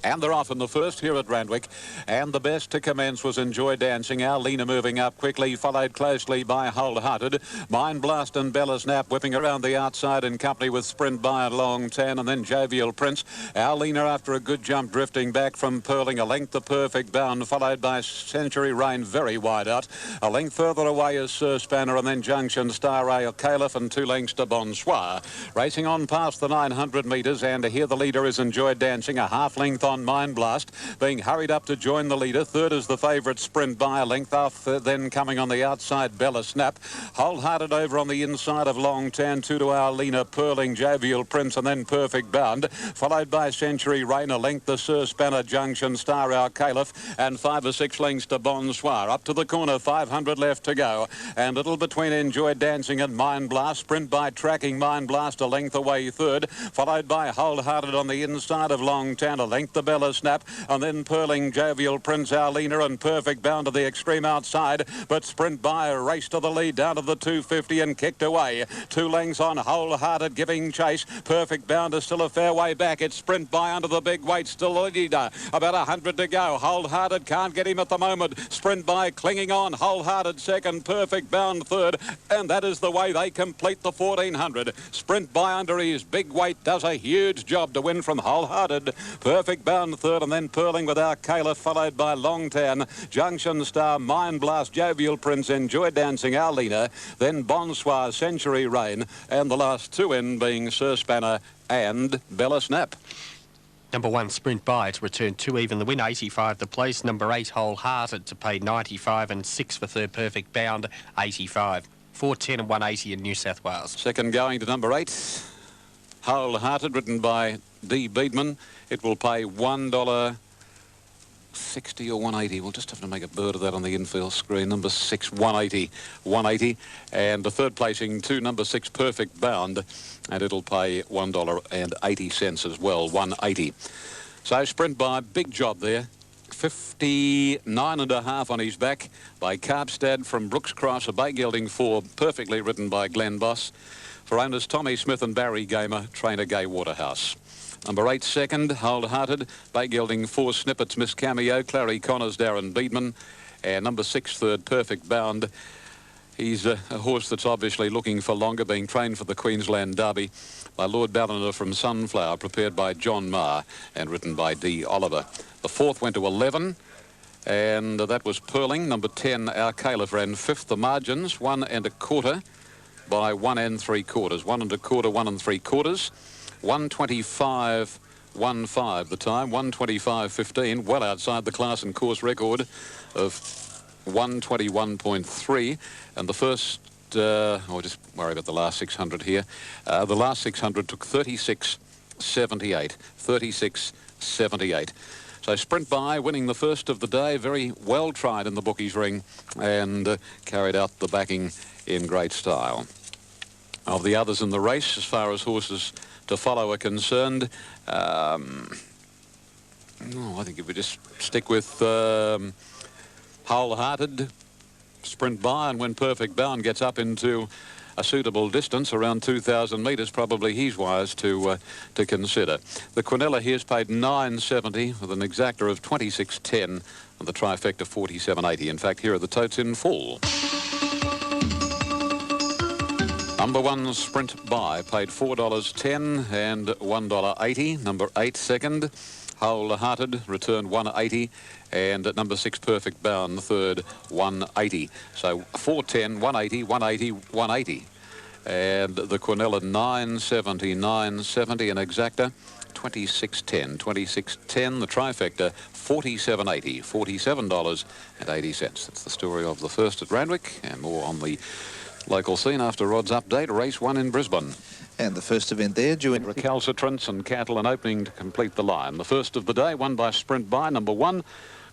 And they're off in the first here at Randwick. And the best to commence was Enjoy Dancing. Our Lena moving up quickly, followed closely by Wholehearted. Mind Blast and Bella Snap whipping around the outside in company with Sprint by a Long Tan, and then Jovial Prince. Our Lena, after a good jump, drifting back from Pearling. A length the Perfect Bound, followed by Century Rain very wide out. A length further away is Sir Spanner, and then Junction Star Rail Caliph, and 2 lengths to Bonsoir. Racing on past the 900 metres, and here the leader is Enjoy Dancing, a half length on Mind Blast, being hurried up to join the leader. Third is the favourite Sprint by a length off, then coming on the outside Bella Snap. Wholehearted over on the inside of Long Tan, 2 to Our Lena, Pearling, Jovial Prince, and then Perfect Bound, followed by Century Rain, a length the Sir Spanner, Junction Star, Our Caliph, and 5 or 6 lengths to Bonsoir. Up to the corner, 500 left to go, and little between Enjoy Dancing and Mind Blast. Sprint by tracking Mind Blast, a length away third, followed by Wholehearted on the inside of Long Tan, a length the Bella Snap, and then Pearling, Jovial Prince, Our Lena, and Perfect Bound to the extreme outside, but Sprint by a race to the lead down to the 250 and kicked away. 2 lengths on Wholehearted giving chase. Perfect Bound is still a fair way back. It's Sprint by under the big weight, still a leader. About 100 to go. Wholehearted can't get him at the moment. Sprint by clinging on. Wholehearted second, Perfect Bound third, and that is the way they complete the 1400. Sprint by under his big weight does a huge job to win from Wholehearted. Perfect Bound third, and then Pearling with Our Caliph, followed by Long Tan, Junction Star, Mind Blast, Jovial Prince, Enjoy Dancing, Our Lena, then Bonsoir, Century Rain, and the last 2 in being Sir Spanner and Bella Snap. Number 1, Sprint By, to return 2 even. The win, 85 the place. Number 8, Wholehearted, to pay 95, and 6 for third, Perfect Bound, 85. 410 and 180 in New South Wales. Second going to number 8, Wholehearted, written by D. Beedman. It will pay $1.60 or 180. We'll just have to make a bird of that on the infield screen. Number 6, 180. And the third placing to number 6, Perfect Bound, and it'll pay $1.80 as well, 180. So Sprint By, big job there. 59.5 on his back by Carpstad from Brooks Cross, a bay gelding 4, perfectly ridden by Glenn Boss. For owners Tommy Smith and Barry Gamer, trainer Gay Waterhouse. Number 8, second, Wholehearted, bay gelding 4, Snippets, Miss Cameo, Clary Connors, Darren Beedman. And number 6, third, Perfect Bound. He's a horse that's obviously looking for longer, being trained for the Queensland Derby by Lord Balliner from Sunflower, prepared by John Marr and written by D. Oliver. The 4th went to 11, and that was Pearling. Number 10, Our Caliph, ran 5th. The margins, 1 1/4 by 1 3/4. 1 1/4, 1 3/4. 1:25.15 the time, 1:25.15, well outside the class and course record of 1:21.3, and the first, I'll just worry about the last 600 here. The last 600 took 36.78, 36.78. So Sprint By winning the first of the day, very well tried in the bookies ring, and carried out the backing in great style. Of the others in the race, as far as horses to follow are concerned, I think if we just stick with Wholehearted, Sprint By, and when Perfect Bound gets up into a suitable distance, around 2,000 metres, probably he's wise to consider. The Quinella here's paid $9.70 with an exacta of 26.10 and the trifecta 47.80. In fact, here are the totes in full. Number 1, Sprint By, paid $4.10 and $1.80. Number 8, second, Wholehearted, returned 180, and at number 6, Perfect Bound, third, 180. So 410, 180, 180, 180. And the Quinella 970, 970, and exacta 26.10, 26.10. The trifecta 47.80, $47.80. That's the story of the first at Randwick, and more on the local scene after Rod's update. Race 1 in Brisbane. And the first event there, due Recalcitrants and Cattle and opening to complete the line. The first of the day, won by Sprint By. Number 1,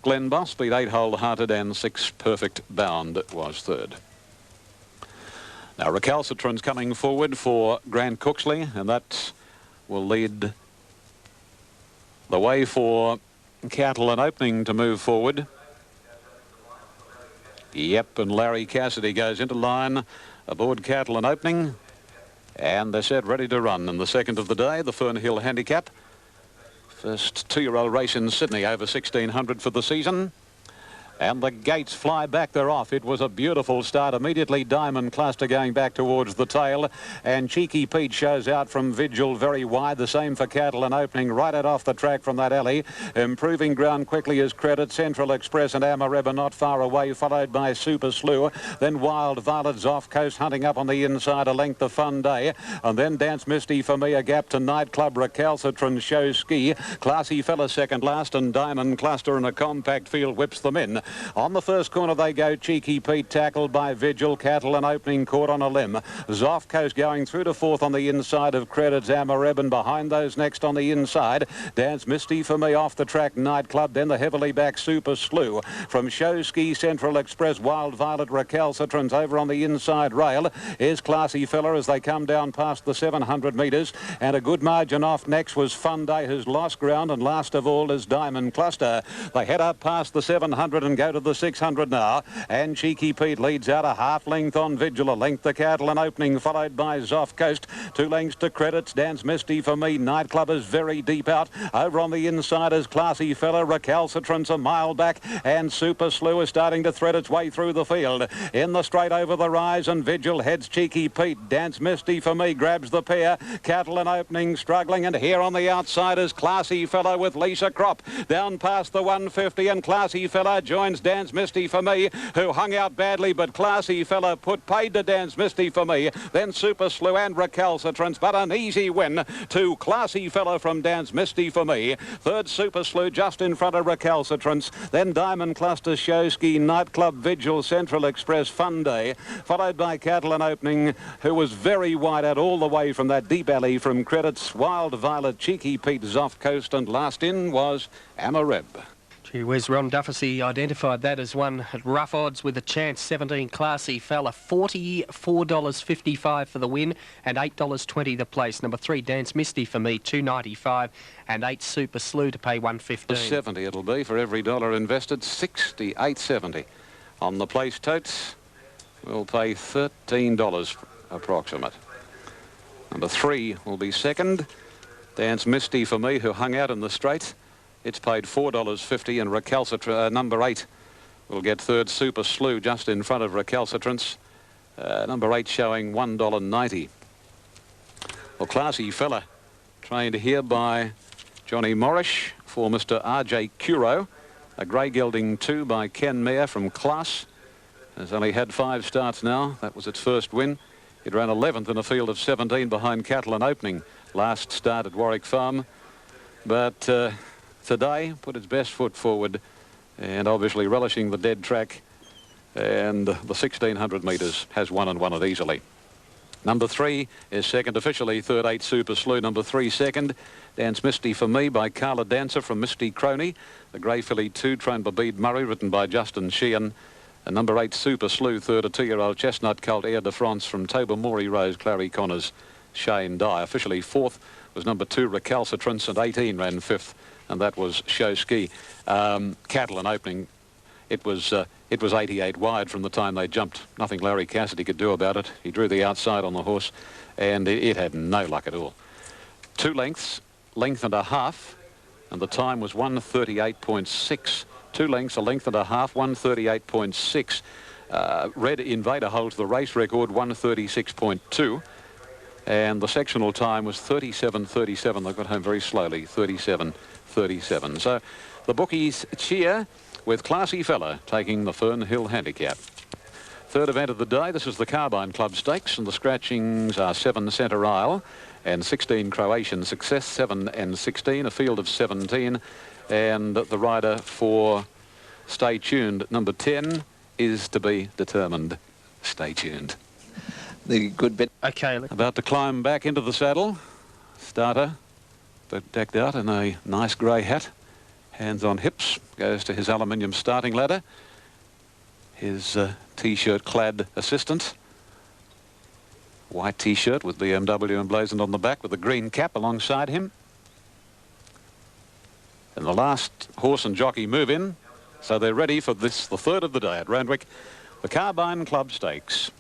Glenn Boss, beat 8 Wholehearted, and 6 Perfect Bound was third. Now Recalcitrants coming forward for Grant Cooksley, and that will lead the way for Cattle and opening to move forward. Yep, and Larry Cassidy goes into line aboard Cattle and opening. And they're set ready to run in the second of the day, the Fernhill Handicap. First two-year-old race in Sydney over 1600 for the season. And the gates fly back, they're off. It was a beautiful start. Immediately Diamond Cluster going back towards the tail. And Cheeky Pete shows out from Vigil very wide. The same for Cattle and opening right out off the track from that alley. Improving ground quickly is Credit. Central Express and Amareba not far away, followed by Super Slew. Then Wild Violet's off coast, hunting up on the inside, a length of Fun Day. And then Dance Misty for me, a gap to Nightclub, Recalcitrant, Show Ski. Classy Fella second last, and Diamond Cluster in a compact field whips them in. On the first corner they go. Cheeky Pete tackled by Vigil. Cattle and opening caught on a limb. Zoff Coast going through to fourth on the inside of Credits, Amareb, and behind those next on the inside, Dance Misty for me off the track, Nightclub, then the heavily back Super Slew. From Show Ski, Central Express, Wild Violet, Recalcitrant over on the inside rail is Classy Fella as they come down past the 700 metres, and a good margin off next was Fun Day, who's lost ground, and last of all is Diamond Cluster. They head up past the 700 and go to the 600 now, and Cheeky Pete leads out a half length on Vigil, a length to Cattle and opening, followed by Zoff Coast. 2 lengths to Credits, Dance Misty for me. Nightclub is very deep out. Over on the inside is Classy Fella, Recalcitrant's a mile back, and Super Slew is starting to thread its way through the field. In the straight over the rise, and Vigil heads Cheeky Pete. Dance Misty for me grabs the pair. Cattle and opening struggling, and here on the outside is Classy Fella with Lisa Crop. Down past the 150, and Classy Fella joins Dance Misty for me, who hung out badly, but Classy Fella paid to Dance Misty for me. Then Super Slew and Recalcitrant, but an easy win to Classy Fella from Dance Misty for me. Third Super Slew just in front of Recalcitrant. Then Diamond Cluster, Show Ski, Nightclub, Vigil, Central Express, Fun Day, followed by Cattle and opening, who was very wide out all the way from that deep alley from Credits, Wild Violet, Cheeky Pete, Zoff Coast, and last in was Amareb. Gee whiz, Ron Dufficy identified that as one at rough odds with a chance. 17 Classy Fella, $44.55 for the win and $8.20 the place. Number 3 Dance Misty for me, $2.95, and 8 Super Slew to pay $1.15. 70 it'll be for every dollar invested, 68.70. On the place totes, we'll pay $13 approximate. Number 3 will be second, Dance Misty for me, who hung out in the straight. It's paid $4.50, and Recalcitrant, number 8 will get third. Super Slew just in front of Recalcitrants. Number 8 showing $1.90. Well, Classy Fella trained here by Johnny Morrish for Mr. R.J. Curo. A grey gelding 2 by Ken Mayer from Class. Has only had 5 starts now. That was its first win. It ran 11th in a field of 17 behind Cattle and opening. Last start at Warwick Farm. But today put its best foot forward, and obviously relishing the dead track, and the 1600 metres has won it easily. Number 3 is second officially. Third 8 Super Slew. Number 3 second, Dance Misty for me by Carla Dancer from Misty Crony. The Grey Filly 2 trained by Bede Murray, written by Justin Sheehan. And number 8 Super Slew third, a 2-year-old chestnut colt, Air de France from Tobermory Rose, Clary Connors, Shane Dye. Officially fourth was number 2 Recalcitrance, and 18 ran 5th. And that was Show Ski. Cattle and opening, it was 88 wide from the time they jumped. Nothing Larry Cassidy could do about it. He drew the outside on the horse, and it had no luck at all. 2 lengths, length and a half, and the time was 1:38.6. 2 lengths, a length and a half, 1:38.6. Red Invader holds the race record, 1:36.2. And the sectional time was 37.37. They got home very slowly, 37.37. So the bookies cheer with Classy Fella taking the Fernhill Handicap. Third event of the day, this is the Carbine Club Stakes, and the scratchings are 7 Centre Isle and 16 Croatian Success, 7 and 16, a field of 17. And the rider for Stay Tuned, number 10, is to be determined. Stay tuned. The good bit. Okay. About to climb back into the saddle. Starter, but decked out in a nice grey hat. Hands on hips. Goes to his aluminium starting ladder. His T-shirt clad assistant. White T-shirt with BMW emblazoned on the back with a green cap alongside him. And the last horse and jockey move in. So they're ready for this, the third of the day at Randwick. The Carbine Club Stakes.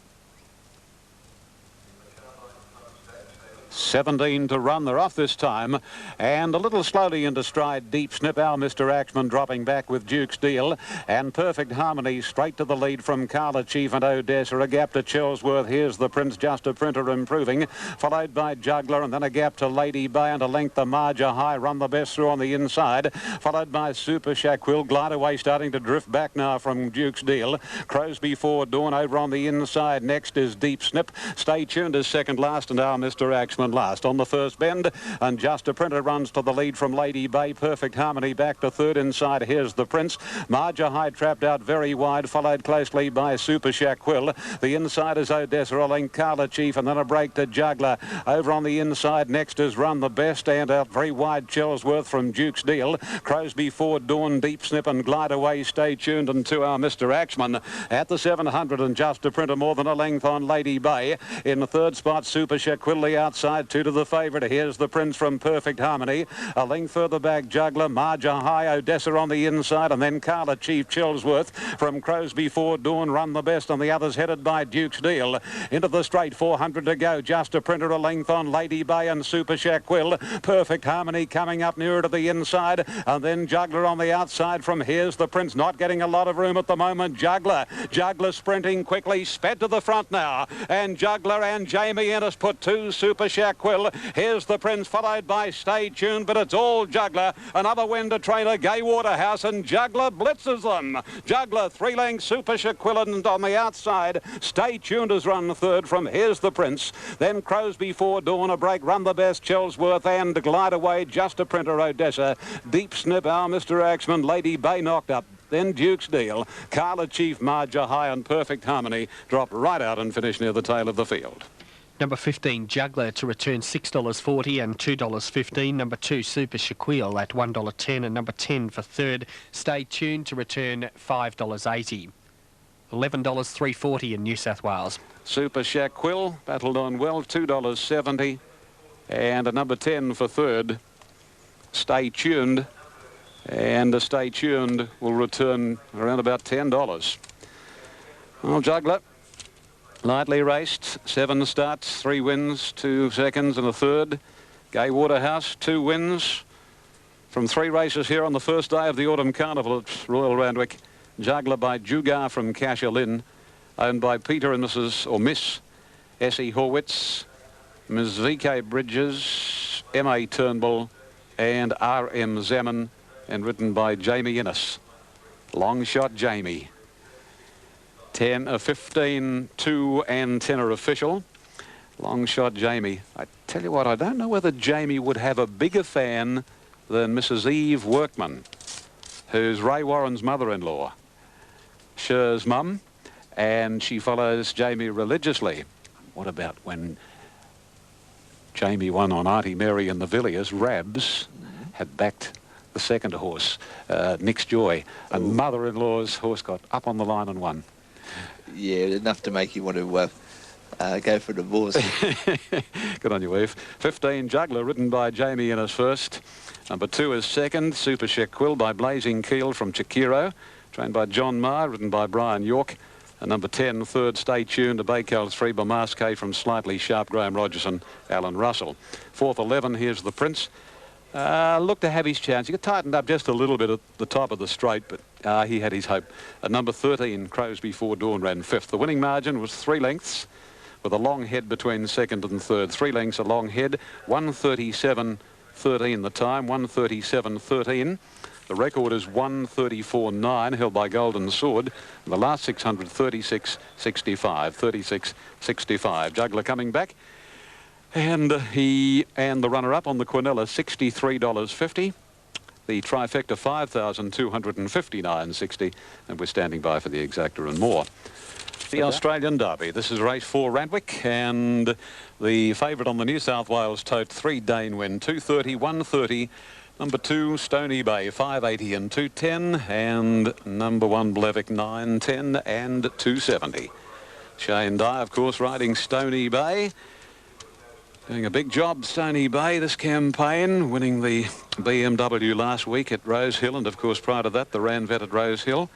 17 to run. They're off this time, and a little slowly into stride. Deep Snip, our Mr. Axman dropping back with Duke's Deal, and Perfect Harmony straight to the lead from Carla Chief and Odessa. A gap to Chillsworth. Here's the Prince, Just a Printer improving, followed by Juggler, and then a gap to Lady Bay, and a length the Marja High run the best through on the inside, followed by Super Shaquille. Glide Away starting to drift back now from Duke's Deal. Crows Before Dawn over on the inside. Next is Deep Snip. Stay Tuned is second last, and our Mr. Axman last on the first bend, and Just a Printer runs to the lead from Lady Bay. Perfect Harmony back to third inside. Here's the Prince. Marja High trapped out very wide, followed closely by Super Shaquille. The inside is Odessa, a length Carla Chief, and then a break to Juggler. Over on the inside next is Run the Best, and out very wide Chillsworth from Duke's Deal. Crows Before Dawn, Deep Snip, and Glide Away. Stay Tuned, and to our Mr. Axman at the 700, and Just a Printer more than a length on Lady Bay. In the third spot, Super Shaquille outside, two to the favourite. Here's the Prince from Perfect Harmony. A length further back, Juggler, Marja High, Odessa on the inside, and then Carla Chief, Chillsworth from Crows Before Dawn, Run the Best, and the others headed by Duke's Deal. Into the straight, 400 to go. Just a Printer a length on Lady Bay and Super Shaquille. Perfect Harmony coming up nearer to the inside, and then Juggler on the outside from Here's the Prince, not getting a lot of room at the moment. Juggler sprinting quickly, sped to the front now, and Juggler and Jamie Ennis put two. Super Shaquille. Here's the Prince, followed by Stay Tuned, but it's all Juggler. Another win to trainer Gay Waterhouse, and Juggler blitzes them. Juggler 3 lengths, Super Shaquille, and on the outside Stay Tuned has run third from Here's the Prince. Then Crows Before Dawn, a break, Run the Best, Chillsworth, and Glide Away, Just a Printer, Odessa. Deep Snip, our Mr. Axman, Lady Bay knocked up. Then Duke's Deal, Carla Chief, Marja High, and Perfect Harmony drop right out and finish near the tail of the field. Number 15, Juggler, to return $6.40 and $2.15. Number 2, Super Shaquille at $1.10, and number 10 for third. Stay Tuned to return $5.80. $11.340 in New South Wales. Super Shaquille battled on well, $2.70, and a number 10 for third. Stay Tuned, and the Stay Tuned will return around about $10. Well, Juggler, lightly raced, 7 starts, 3 wins, 2 seconds and a third. Gay Waterhouse, 2 wins from 3 races here on the first day of the Autumn Carnival at Royal Randwick. Juggler by Jugar from Cassia Lynn, owned by Peter and Miss Essie Horwitz, Ms. VK Bridges, M.A. Turnbull, and R.M. Zeman, and written by Jamie Innes. Long Shot Jamie. 15, 2 and 10 are official. Long Shot Jamie. I tell you what, I don't know whether Jamie would have a bigger fan than Mrs. Eve Workman, who's Ray Warren's mother-in-law, Sher's mum, and she follows Jamie religiously. What about when Jamie won on Auntie Mary and the Villiers? Rabs had backed the second horse, Nick's Joy, and mother-in-law's horse got up on the line and won. Yeah, enough to make you want to go for a divorce. Good on you, Eve. 15, Juggler, ridden by Jamie Innes first. Number 2 is second, Super Shaquille by Blazing Keel from Chikiro, trained by John Marr, ridden by Brian York. And number 10, third, Stay Tuned, a Baycals 3 by Masque from Slightly Sharp, Graham Rogerson, Alan Russell. Fourth, 11, here's the Prince. Looked to have his chance. He got tightened up just a little bit at the top of the straight, but he had his hope. At number 13, Crows Before Dawn ran 5th. The winning margin was 3 lengths, with a long head between second and third. 3 lengths, a long head. 1:37.13 the time. 1:37.13. The record is 1:34.9, held by Golden Sword. And the last 600, 36.65. 36.65. Juggler coming back. And he and the runner-up on the Quinella, $63.50. The trifecta, $5,259.60. And we're standing by for the exacta and more. The Australian Derby. This is race 4, Randwick, and the favourite on the New South Wales tote, 3 Dane win, 2:30, 1:30. Number 2, Stony Bay, 5:80 and 2:10, and number 1, Blevick, 9:10 and 2:70. Shane Dye, of course, riding Stony Bay. Doing a big job, Stony Bay, this campaign, winning the BMW last week at Rose Hill, and of course prior to that the Ranvet at Rose Hill.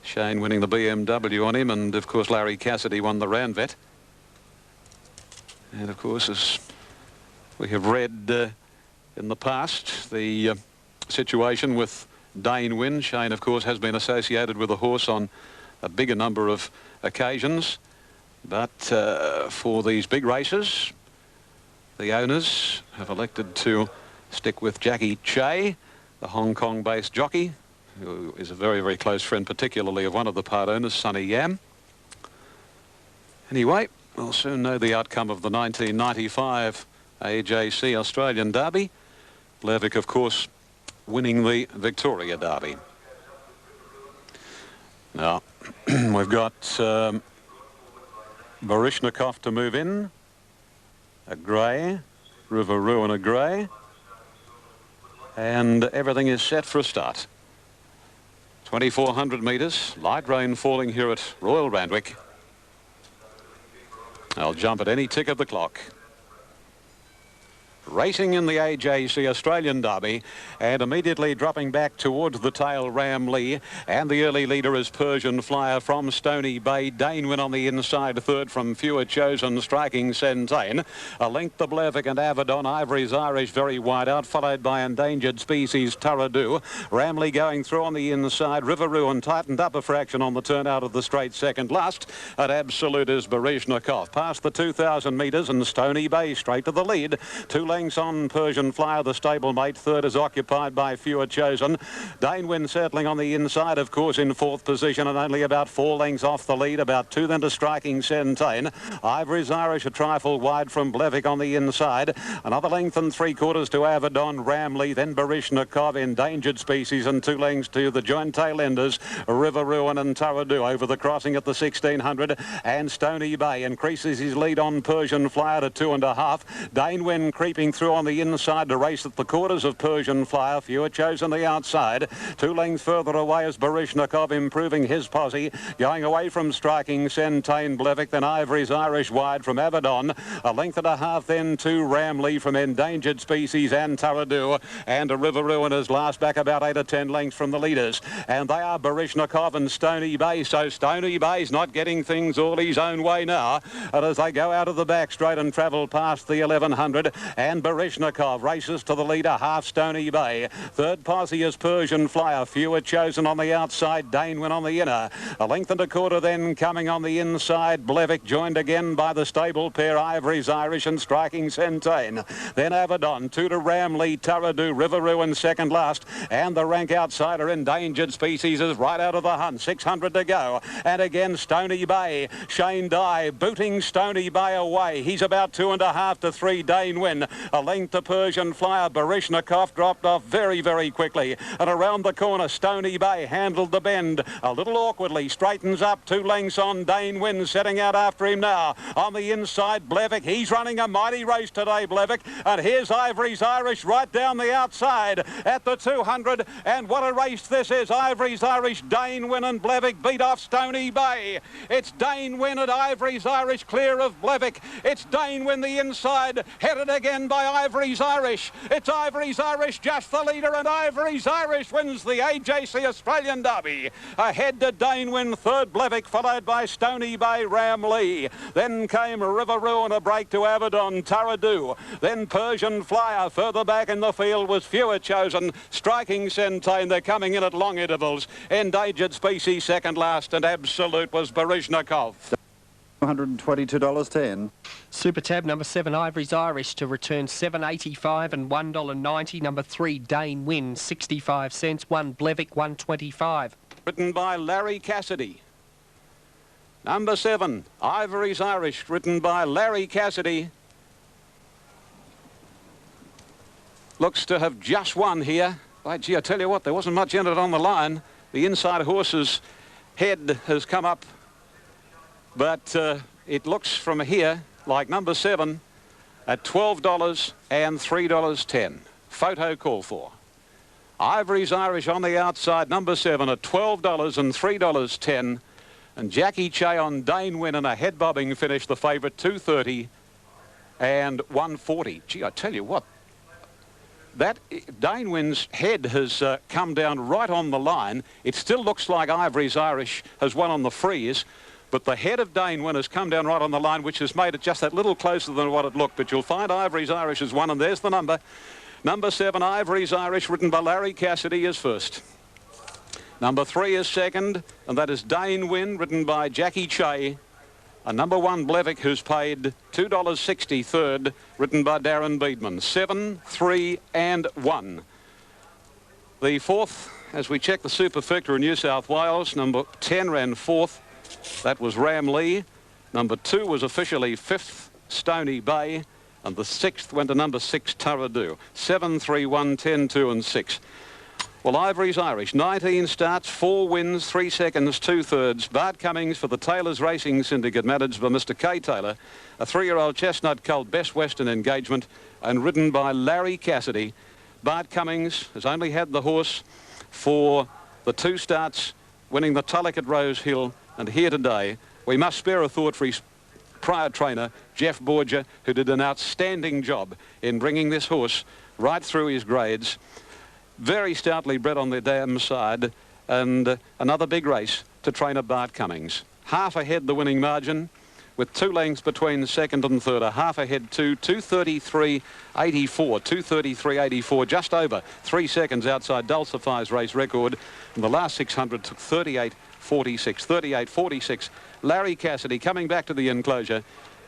Shane winning the BMW on him, and of course Larry Cassidy won the Ranvet. And of course, as We have read in the past the situation with Dane Wynn. Shane, of course, has been associated with the horse on a bigger number of occasions. But for these big races, the owners have elected to stick with Jackie Che, the Hong Kong-based jockey, who is a very, very close friend, particularly of one of the part owners, Sonny Yam. Anyway, we'll soon know the outcome of the 1995 AJC Australian Derby. Levick, of course, winning the Victoria Derby. Now, we've got Barishnikov to move in. A grey, Riveroo and a grey. And everything is set for a start. 2,400 metres, light rain falling here at Royal Randwick. I'll jump at any tick of the clock. Racing in the AJC Australian Derby, and immediately dropping back towards the tail, Ram Lee, and the early leader is Persian Flyer from Stony Bay. Dane Wynn on the inside, third from Fewer Chosen, striking Centane. A length to Blevick and Avedon. Ivory's Irish very wide out, followed by Endangered Species Taradu. Ram Lee going through on the inside. Riveroo and tightened up a fraction on the turn out of the straight second. Last at Absolute is Barishnikov. Past the 2,000 metres and Stony Bay straight to the lead. 2 lengths on Persian Flyer, the stablemate. Third is occupied by Fewer Chosen. Dane Wynn settling on the inside, of course, in fourth position and only about 4 lengths off the lead. About 2 then to striking Centane. Ivory's Irish a trifle wide from Blevick on the inside. Another length and 3/4 to Avedon, Ramley, then Barishnikov, Endangered Species, and 2 lengths to the joint tail enders, Riveroo and Taradu over the crossing at the 1,600. And Stony Bay increases his lead on Persian Flyer to 2.5. Dane Wynn creeping through on the inside to race at the quarters of Persian Flyer. Fewer Chosen the outside. 2 lengths further away is Barishnikov improving his posse. Going away from striking Centane, Blevick, then Ivory's Irish wide from Avedon. 1.5 lengths then to Ramley from Endangered Species and Taradu. And a Riveroo and his last back about 8 or 10 lengths from the leaders. And they are Barishnikov and Stony Bay. So Stony Bay's not getting things all his own way now. And as they go out of the back straight and travel past the 1,100, and Barishnikov races to the leader, half Stony Bay. Third posse is Persian Flyer. Fewer Chosen on the outside, Dane Wynn on the inner. 1.25 lengths then coming on the inside. Blevick joined again by the stable pair, Ivory's Irish and striking Centane. Then Avedon, 2 to Ramley, Taradu, Riveroo and second last. And the rank outsider, Endangered Species, is right out of the hunt. 600 to go. And again Stony Bay. Shane Dye booting Stony Bay away. He's about 2.5 to 3, Dane Wynn. A length to Persian Flyer. Barishnikov dropped off very, very quickly. And around the corner, Stony Bay handled the bend a little awkwardly. Straightens up 2 lengths on Dane Wynn, setting out after him now. On the inside, Blevick. He's running a mighty race today, Blevick. And here's Ivory's Irish right down the outside at the 200. And what a race this is. Ivory's Irish, Dane Wynn and Blevick beat off Stony Bay. It's Dane Wynn and Ivory's Irish clear of Blevick. It's Dane Wynn the inside, headed again by Ivory's Irish. It's Ivory's Irish just the leader, and Ivory's Irish wins the AJC Australian Derby. Ahead to Dane Wynn, third Blevick, followed by Stony Bay, Ram Lee. Then came Riveroo and a break to Avedon, Taradu. Then Persian Flyer. Further back in the field was Fewer Chosen, striking Centane. They're coming in at long intervals. Endangered Species second last, and Absolute was Barishnikov. $122.10. Super tab number 7, Ivory's Irish to return $7.85 and $1.90. Number 3, Dane Wynn, 65 cents. 1, Blevick, 1.25. Written by Larry Cassidy. Number 7, Ivory's Irish, written by Larry Cassidy. Looks to have just won here. By gee, I tell you what, there wasn't much in it on the line. The inside horse's head has come up, but it looks from here like number 7 at $12 and $3.10. Photo call for. Ivory's Irish on the outside, number 7 at $12 and $3.10. And Jackie Che on Dane Wynn in a head-bobbing finish, the favourite, $2.30 and $1.40. Gee, I tell you what, that Dane Wynn's head has come down right on the line. It still looks like Ivory's Irish has won on the freeze, But the head of Dane Win has come down right on the line, which has made it just that little closer than what it looked. But you'll find Ivory's Irish is one, and there's the number. Number 7, Ivory's Irish, written by Larry Cassidy, is first. Number 3 is second, and that is Dane Win, written by Jackie Che. And number 1, Blevick, who's paid $2.60, third, written by Darren Beedman. 7, 3 and 1. The fourth, as we check the superfecta in New South Wales, number 10 ran fourth. That was Ram Lee. Number 2 was officially fifth, Stony Bay. And the 6th went to number 6, Tarradoo. 7, 3, 1, 10, 2 and 6. Well, Ivory's Irish, 19 starts, 4 wins, 3 seconds, 2 thirds. Bart Cummings for the Taylor's Racing Syndicate, managed by Mr. Kay Taylor. A 3-year-old chestnut colt, Best Western Engagement, and ridden by Larry Cassidy. Bart Cummings has only had the horse for the 2 starts, winning the Tulloch at Rose Hill, and here today. We must spare a thought for his prior trainer, Jeff Borgia, who did an outstanding job in bringing this horse right through his grades. Very stoutly bred on the dam side, and another big race to trainer Bart Cummings. Half ahead the winning margin, with 2 lengths between second and third. A half ahead to 2:33.84, 2:33.84, just over 3 seconds outside Dulcify's race record. And the last 600 took 38.46, 38.46. Larry Cassidy coming back to the enclosure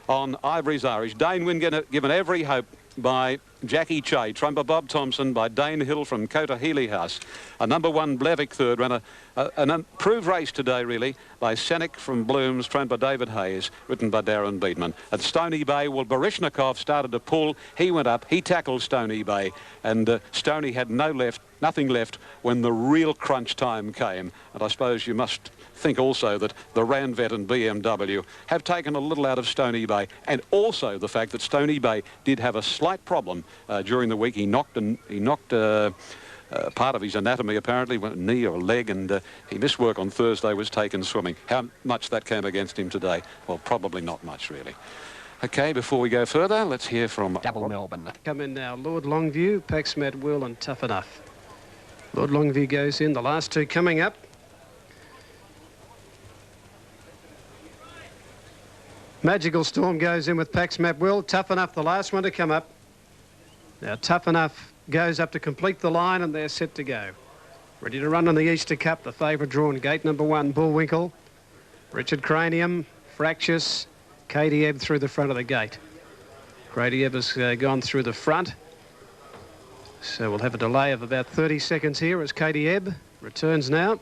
on Ivory's Irish. Dane Win given every hope by Jackie Che. Trumper Bob Thompson by Dane Hill from Kota Healy House. A number 1 Blevick third. Ran an improved race today, really, by Senek from Blooms, trained by David Hayes, written by Darren Beedman. At Stony Bay, well, Barishnikov started to pull. He went up. He tackled Stony Bay. And Stony had nothing left when the real crunch time came. And I suppose you must think also that the Ranvet and BMW have taken a little out of Stony Bay, and also the fact that Stony Bay did have a slight problem during the week. He knocked part of his anatomy, apparently, knee or leg, and he missed work on Thursday, was taken swimming. How much that came against him today? Well, probably not much, really. Okay, before we go further, let's hear from Double Melbourne. Come in now, Lord Longview, Paxmat Will and Tough Enough. Lord Longview goes in, the last 2 coming up. Magical Storm goes in with Paxmat Will. Tough Enough, the last one to come up. Now, Tough Enough goes up to complete the line, and they're set to go. Ready to run on the Easter Cup, the favourite drawn. Gate number 1, Bullwinkle. Richard Cranium, Fractious, Katie Ebb through the front of the gate. Katie Ebb has gone through the front. So we'll have a delay of about 30 seconds here as Katie Ebb returns now.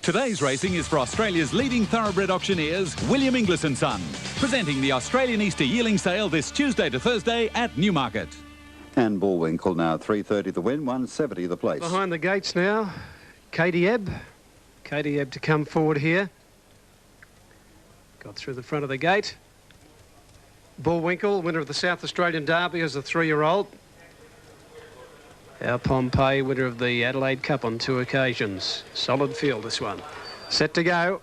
Today's racing is for Australia's leading thoroughbred auctioneers, William Inglis & Son, presenting the Australian Easter Yearling Sale this Tuesday to Thursday at Newmarket. And Bullwinkle now, 3:30 the win, 170 the place. Behind the gates now, Katie Ebb. Katie Ebb to come forward here. Got through the front of the gate. Bullwinkle, winner of the South Australian Derby as a 3-year-old. Our Pompey, winner of the Adelaide Cup on 2 occasions. Solid field, this one. Set to go.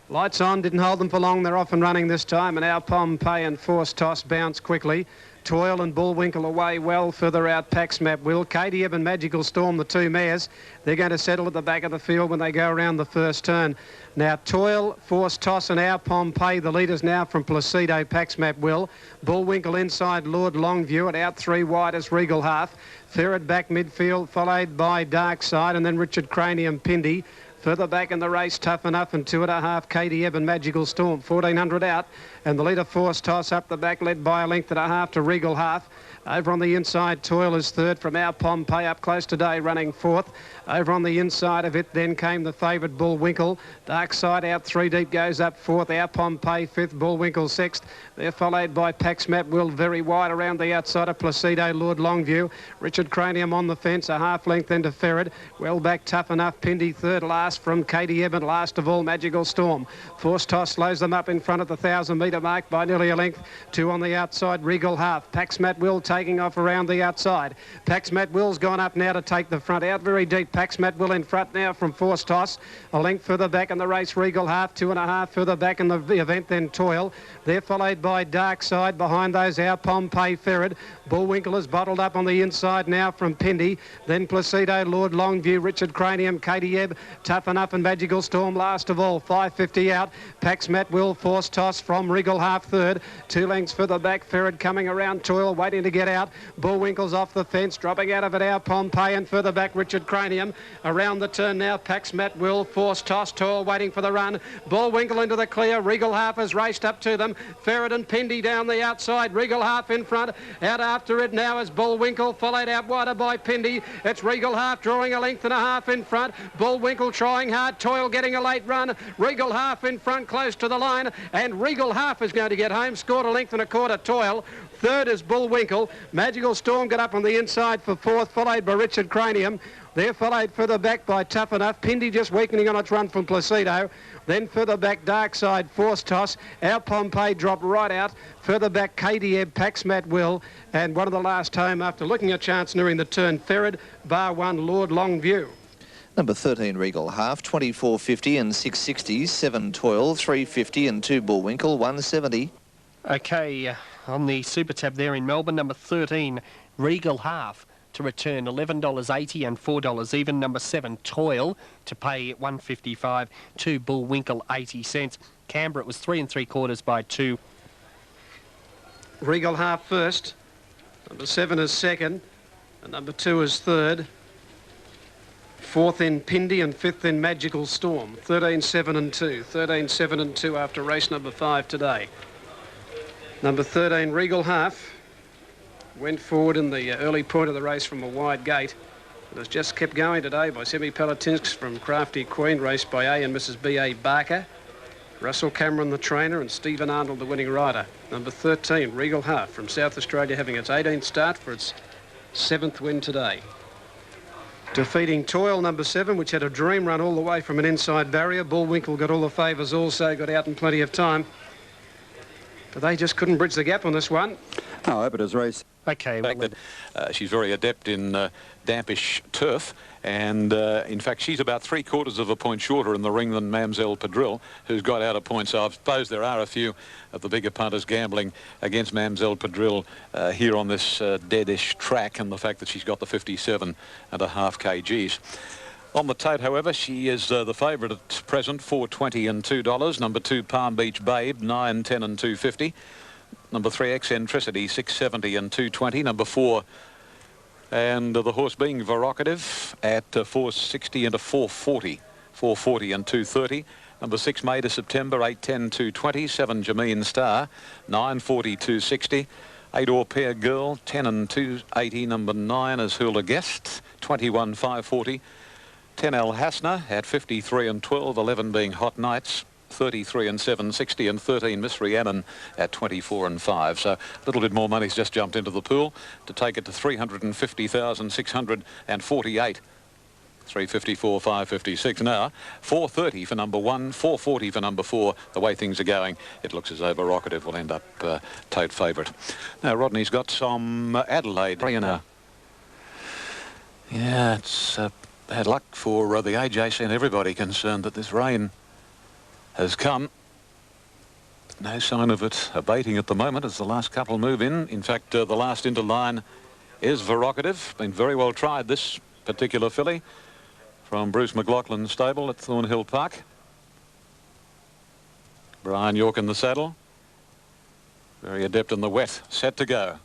Lights on, didn't hold them for long. They're off and running this time. And our Pompey and Force Toss bounce quickly. Toil and Bullwinkle away well further out. Paxmat Will. Katie Ebb and Magical Storm, the 2 mares. They're going to settle at the back of the field when they go around the first turn. Now Toil, Force Toss and our Pompey, the leaders now from Placido, Paxmat Will. Bullwinkle inside Lord Longview at out 3 wide as Regal Half. Ferret back midfield, followed by Dark Side, and then Richard Cranium Pindy. Further back in the race, Tough Enough and 2.5, Katie Ebb and Magical Storm, 1400 out. And the leader Force Toss up the back, led by a length and a half to Regal Half. Over on the inside, Toil is third from our Pompey, up close today, running fourth. Over on the inside of it, then came the favourite Bullwinkle. Dark Side out 3 deep, goes up fourth. Our Pompey fifth, Bullwinkle sixth. They're followed by Paxmat Will, very wide around the outside of Placido, Lord Longview. Richard Cranium on the fence, a half length into Ferret. Well back, Tough Enough, Pindy third, last from Katie Ebb, and last of all, Magical Storm. Force Toss slows them up in front of the 1,000 metre mark by nearly a length. 2 on the outside, Regal Half. Paxmat Will, taking off around the outside. Pax Matt Will's gone up now to take the front. Out very deep, Pax Matt Will in front now from Force Toss. A length further back in the race, Regal Half, 2.5 further back in the event, then Toil. They're followed by Dark Side. Behind those, our Pompey Ferret. Bullwinkle is bottled up on the inside now from Pindy. Then Placido, Lord Longview, Richard Cranium, Katie Ebb, Tough Enough and Magical Storm last of all. 5.50 out. Pax Matt Will, Force Toss from Regal Half third. 2 lengths further back, Ferret coming around Toil, waiting to get out. Bullwinkle's off the fence, dropping out of it, our Pompey, and further back, Richard Cranium. Around the turn now, Pax Matt Will, Force Toss, Toil waiting for the run. Bullwinkle into the clear. Regal Half has raced up to them. Ferret and Pindy down the outside. Regal Half in front. Out after it now is Bullwinkle, followed out wider by Pindy. It's Regal Half drawing a length and a half in front. Bullwinkle trying hard. Toil getting a late run. Regal Half in front, close to the line. And Regal Half is going to get home. Scored a length and a quarter, Toil. Third is Bullwinkle. Magical Storm got up on the inside for fourth, followed by Richard Cranium. They're followed further back by Tough Enough. Pindy just weakening on its run from Placido. Then further back, Dark Side, Force Toss. Our Pompey dropped right out. Further back, Katie Ebb, Pax Matt Will. And one of the last home after looking a chance nearing the turn, Ferret, bar 1, Lord Longview. Number 13, Regal Half, 24.50 and 6.60. 7 Toil, 3.50 and 2 Bullwinkle, 1.70. Okay, on the Super Tab there in Melbourne, number 13, Regal Half, to return $11.80 and $4 even. Number 7, Toil, to pay $1.55. 2 Bullwinkle, 80 cents. Canberra, it was 3 3/4 by 2. Regal Half first. Number 7 is second. And number 2 is third. Fourth in Pindy and fifth in Magical Storm. 13-7 and 2. 13-7 and 2 after race number 5 today. Number 13, Regal Half, went forward in the early point of the race from a wide gate. It has just kept going today by Semi Palatinsk from Crafty Queen, raced by A and Mrs. B.A. Barker. Russell Cameron, the trainer, and Stephen Arnold, the winning rider. Number 13, Regal Half, from South Australia, having its 18th start for its 7th win today. Defeating Toil, number 7, which had a dream run all the way from an inside barrier. Bullwinkle got all the favours also, got out in plenty of time. But they just couldn't bridge the gap on this one. Oh, but as race. Okay, well, That she's very adept in dampish turf, and in fact she's about 3/4 of a point shorter in the ring than Mamselle Padrille, who's got out a point. So I suppose there are a few of the bigger punters gambling against Mamselle Padrille here on this deadish track, and the fact that she's got the 57.5 kgs. On the tote, however, she is the favourite at present, $4.20 and $2. Number 2, Palm Beach Babe, $9.10 and $2.50. Number 3, Eccentricity, $6.70 and $2.20. Number 4, and the horse being Voracative at $4.60 and a $4.40. $4.40 and $2.30. Number 6, Made of September, $8.10, $2.20. 7, Jameen Star, $9.40, $2.60. 8, Au Pair Girl, $10 and $2.80. Number 9 is Hula Guest, $21, $5.40. 10 Al Hasna at 53 and 12, 11 being Hot Nights, 33 and 7.60, and 13 Miss Rhiannon at 24 and 5. So a little bit more money's just jumped into the pool to take it to 350,648. 354, 556 now. 430 for number 1, 440 for number 4. The way things are going, it looks as though Voracative will end up tote favourite. Now Rodney's got some Adelaide. Yeah, it's bad luck for the AJC and everybody concerned that this rain has come. No sign of it abating at the moment as the last couple move in. In fact, the last into line is Voracative. Been very well tried, this particular filly, from Bruce McLaughlin's stable at Thornhill Park. Brian York in the saddle. Very adept in the wet. Set to go.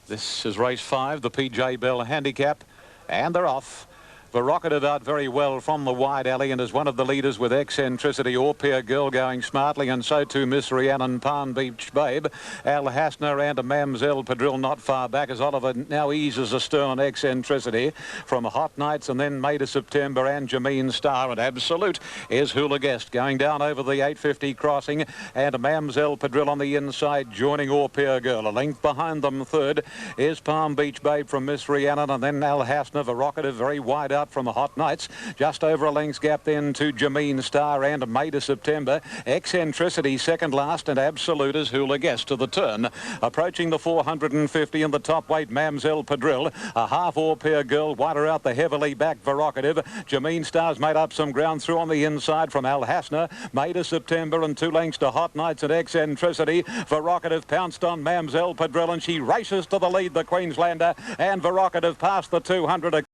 This is race 5, the PJ Bell handicap, and they're off. Voracative out very well from the wide alley and is one of the leaders with Eccentricity. Au Pair Girl going smartly, and so too Miss Rhiannon, Palm Beach Babe. Al Hasner and a Mamselle Padrille not far back as Oliver now eases astern on Eccentricity from Hot Nights, and then Made of September and Jameen Star, and Absolute is Hula Guest going down over the 850 crossing, and Mamselle Padrille on the inside joining Au Pair Girl. A length behind them third is Palm Beach Babe from Miss Rhiannon, and then Al Hasner. Voracative very wide out out from Hot Nights. Just over a length's gap then to Jameen Star and May to September. Eccentricity second last and Absolute as Hula Guest to the turn. Approaching the 450 in the top weight, Mamselle Padrille. A half or pair girl, wider out the heavily backed Voracative. Jameen Star's made up some ground through on the inside from Al Hasna. May to September and 2 lengths to Hot Nights and Eccentricity. Voracative pounced on Mamselle Padrille and she races to the lead, the Queenslander, and Voracative past the 200.